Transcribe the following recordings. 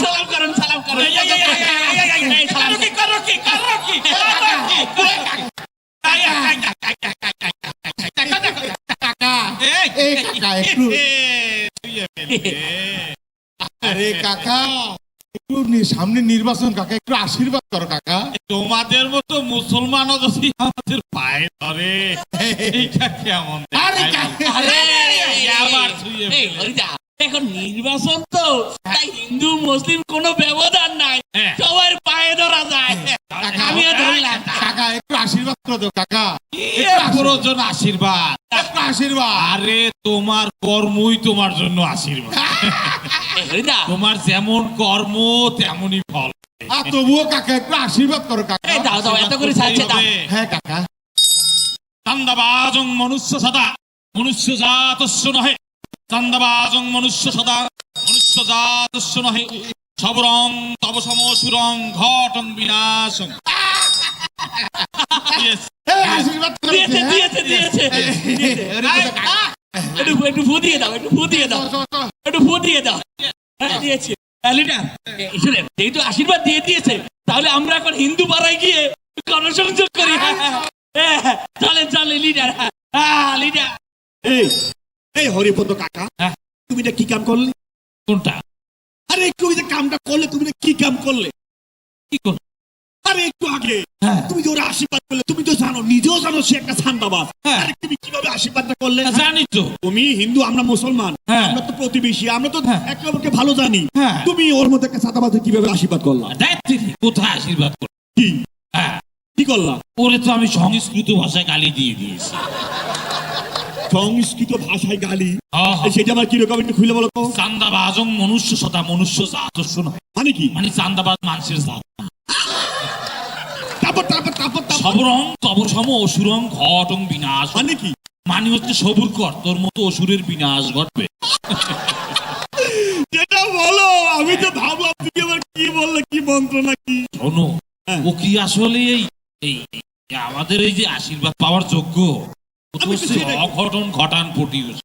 সালাম করেন সালাম করেন আরে কাকা একটু সামনে নির্বাচন, কাকা একটু আশীর্বাদ করো কাকা। তোমাদের মতো মুসলমানও যদি আমাদের পায়ে ধরে এইটা কেমন? এখন নির্বাচন তো, তাই হিন্দু মুসলিম কোনো ব্যবধান নাই, সবার পায়ে ধরা যায়। আমিও ধরলাম। কাকা একটু আশীর্বাদ করে দাও কাকা, প্রয়োজন আশীর্বাদ। একটু আশীর্বাদ। আরে তোমার কর্মই তোমার জন্য আশীর্বাদ। তোমার যেমন কর্ম তেমনই ফল। তবুও কাকা একটু আশীর্বাদ করো কাকা। দাও দাও, এত করে চাইছে দাও। হ্যাঁ কাকা। চান্দাবাজং মনুষ্য সদা মনুষ্য জাতস্য নহে, চান্দাবাজং মনুষ্য সদা মনুষ্য জাতস্য নহে, সবরং তব সমসুরং ঘটং বিনাশং। আশীর্বাদ দিয়েছে দিয়েছে দিয়েছে। একটু ফু দিয়ে দাও, একটু ফু দিয়ে দাও, একটু ফু দিয়ে দাও। দিয়েছে লিডার, যেহেতু আশীর্বাদ দিয়ে দিয়েছে, তাহলে আমরা এখন হিন্দু পাড়ায় গিয়ে গণসংযোগ করি। চলেন চলে লিডার। লিডার এই হরিপদ কাকা, তুমি এটা কি কাম করলে? কোনটা? আরে একটু ওই যে কামটা করলে, তুমি এটা কি কাম করলে? কি করলে? আরে একটু আগে তুমি যে ওরা আশীর্বাদ করলে, তুমি তো জানো, নিজেও জানো সে একটা ছান্দাবাজ। আরে তুমি কিভাবে আশীর্বাদটা করলে? জানি তো, তুমি হিন্দু, আমরা মুসলমান, আমরা তো প্রতিবেশী, আমরা তো একে অপরকে ভালো জানি। তুমি ওর মধ্যে একটা ছান্দাবাজে কিভাবে আশীর্বাদ করলা? কোথায় আশীর্বাদ করলে? কি কি করলা? ওরে তো আমি সংস্কৃত ভাষায় গালি দিয়ে দিয়েছি। সংস্কৃত ভাষায় গালি? সেটা আবার কিরকম, একটু খুলে বলো তো। চান্দাবাজং মনুষ্য সদা মনুষ্য জাতস্য নহে, মানে কি? মানে চান্দাবাজ মানুষের জাত। তারপর তারপর তারপর সবরং তব সম অসুরং ঘটং বিনাশ। মানে কি? মানে হচ্ছে সবুর কর, তোর মতো অসুরের বিনাশ ঘটবে। যেটা বলো, আমি তো ভাবলাম তুমি আবার কি বললে, কি মন্ত্র নাকি। শোনো, ও কি আসলে এই আমাদের এই যে আশীর্বাদ পাওয়ার যোগ্য? অঘটন ঘটান পটিউস,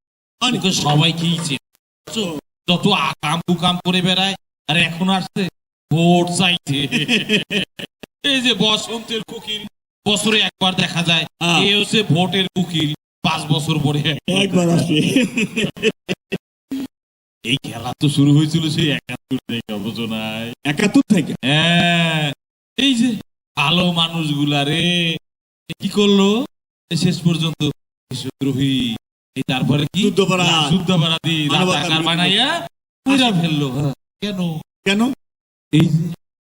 সবাই খেয়েছে, যত আকাম কুকাম করে বেড়ায়। আর এখন আসছে ভোট চাইতে। এই যে বসন্তের কুকিল, বছরে একবার দেখা যায়, এ হচ্ছে ভোটের কুকিল, 5 বছর পরে একবার আসে। এই খেলা তো শুরু হয়েছিল সেই 71 থেকে, অবচনায় 71 থেকে। হ্যাঁ, এই যে ভালো মানুষগুলা রে কি করলো শেষ পর্যন্ত? দেশদ্রোহী, তারপরে কি যুদ্ধাপরাধী রাজাকার বানাইয়া পুরা ফেললো। কেন কেন? এই যে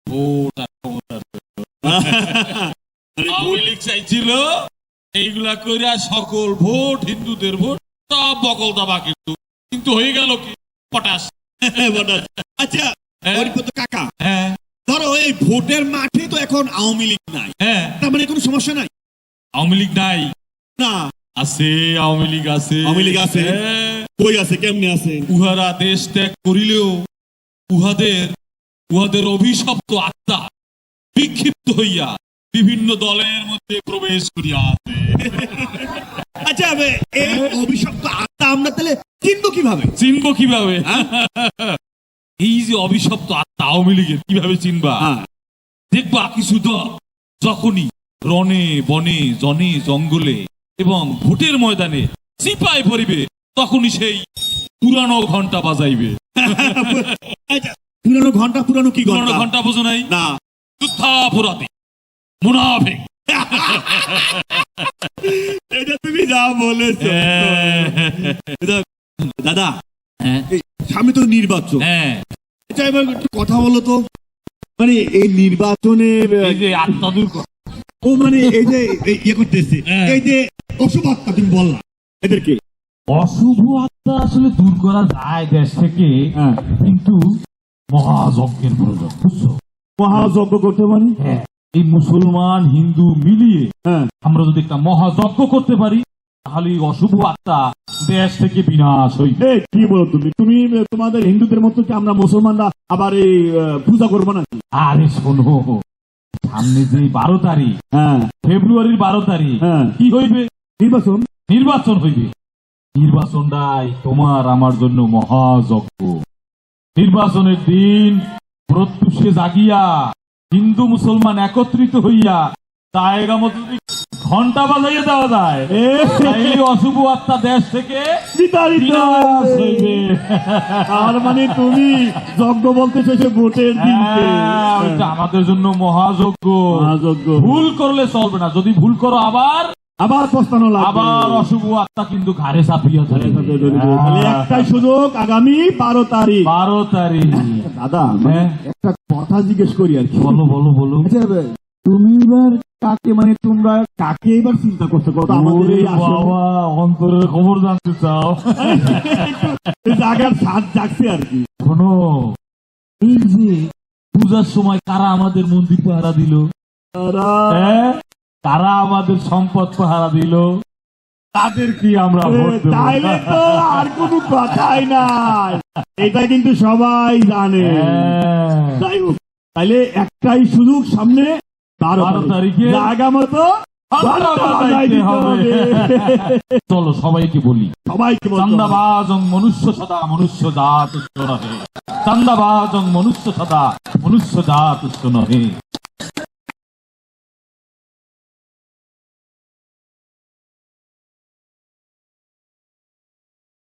ভোট আর ক্ষমতার আওয়ামী লীগ চাইছিল এইগুলা কইরা সকল ভোট, হিন্দুদের ভোট সব বকল দাবা, কিন্তু হয়ে গেল কি পটাশ। আচ্ছা হরিপদ কাকা, ধরো এই ভোটের মাঠে তো এখন আওয়ামী লীগ নাই, তার মানে কোনো সমস্যা নাই? আওয়ামী লীগ নাই না, আছে, আওয়ামী লীগ আছে। আওয়ামী লীগ আছে? কই আছে, কেমনে আছে? উহারা দেশ ত্যাগ করিলেও উহাদের অভিশপ্ত আত্মা বিক্ষিপ্ত হইয়া বিভিন্ন দলের মধ্যে প্রবেশ করিয়া আছে। আচ্ছা, এই অভিশপ্ত আত্মা আমরা তাহলে চিনবো কিভাবে? এই যে অভিশপ্ত আত্মা আওয়ামী লীগের, কিভাবে চিনবা? দেখবা কিছু দল যখনই রণে বনে জনে জঙ্গলে এবং ভোটের ময়দানে চিপায় পড়িবে, তখনই সেই পুরানো ঘন্টা বাজাইবে। পুরানো ঘন্টা? পুরানো কি ঘন্টা? ঘন্টা বোঝো নাই? না। যুদ্ধাপরাধী, মুনাফিক। এটা তুমি যা বলেছো দাদা, সামনে তো নির্বাচন। আচ্ছা, এবার একটু কথা বলো তো, মানে এই নির্বাচনে আত্মা দূর, ও মানে এই যে ইয়ে করতেছে, এই যে অশুভ আত্মা তুমি বললা, এদেরকে অশুভ আত্মা আসলে দূর করা যায় দেশ থেকে, কিন্তু মহাযজ্ঞের প্রয়োজন, বুঝছো? মহাযজ্ঞ করতে মানে এই মুসলমান হিন্দু মিলিয়ে আমরা যদি একটা মহাযজ্ঞ করতে পারি, তাহলে অশুভ আত্মা দেশ থেকে বিনাশ হইবে। কি বলো তুমি? তুমি তোমাদের হিন্দুদের মতো কি আমরা মুসলমানরা আবার এই পূজা করবো নাকি? আরে শোনো, সামনে যে 12 তারিখ, ফেব্রুয়ারির 12 তারিখ কি হইবে? নির্বাচন হইবে। নির্বাচনটাই তোমার আমার জন্য মহাযজ্ঞ। নির্বাচনের দিন প্রত্যুষে জাগিয়া হিন্দু মুসলমান একত্রিত হইয়া জায়গা মতো যদি ঘন্টা বাজাইয়া দেওয়া যায় তাইলে অশুভ আত্মা দেশ থেকে বিনাশ হইবে। তার মানে তুমি যজ্ঞ বলতে শেষে ভোটের হ্যাঁ, ওইটা আমাদের জন্য মহাযজ্ঞ। মহাযজ্ঞ। ভুল করলে চলবে না, যদি ভুল করো আবার পস্তানো আবার অশুভ আত্মা কিন্তু ঘাড়ে চাপিয়ে ধরে। তাহলে একটাই সুযোগ, আগামী 12 তারিখ। 12 তারিখ। দাদা হ্যাঁ। একটা কথা জিজ্ঞেস করি আর কি। বলো বলো বলো। আচ্ছা, তুমি এবার কাকে, মানে তোমরা কাকে এবার চিন্তা করছো? কত আমাদের এই আসনে? বাবা, অন্তরের খবর জানতে চাও? জায়গার সাথ জাগছে আর কি। শোনো, এই যে পূজার সময় কারা আমাদের মন্দির পাহারা দিল, হ্যাঁ? কারা আমাদের সম্পদ পাহারা দিল, তাদের কি আমরা ভোট দেব? তাইলে তো আর কোনো কথাই নাই, এটা কিন্তু সবাই জানে। হ্যাঁ। যাই হোক, তাইলে একটাই সুযোগ সামনে, 12 তারিখে জায়গা মতো ঘন্টা বাজাইতে হবে। চলো সবাইকে বলি, সবাইকে বলতে হবে। চান্দাবাজং মনুষ্য সদা মনুষ্য জাত নহে, চান্দাবাজং মনুষ্য সদা মনুষ্য জাত নহে।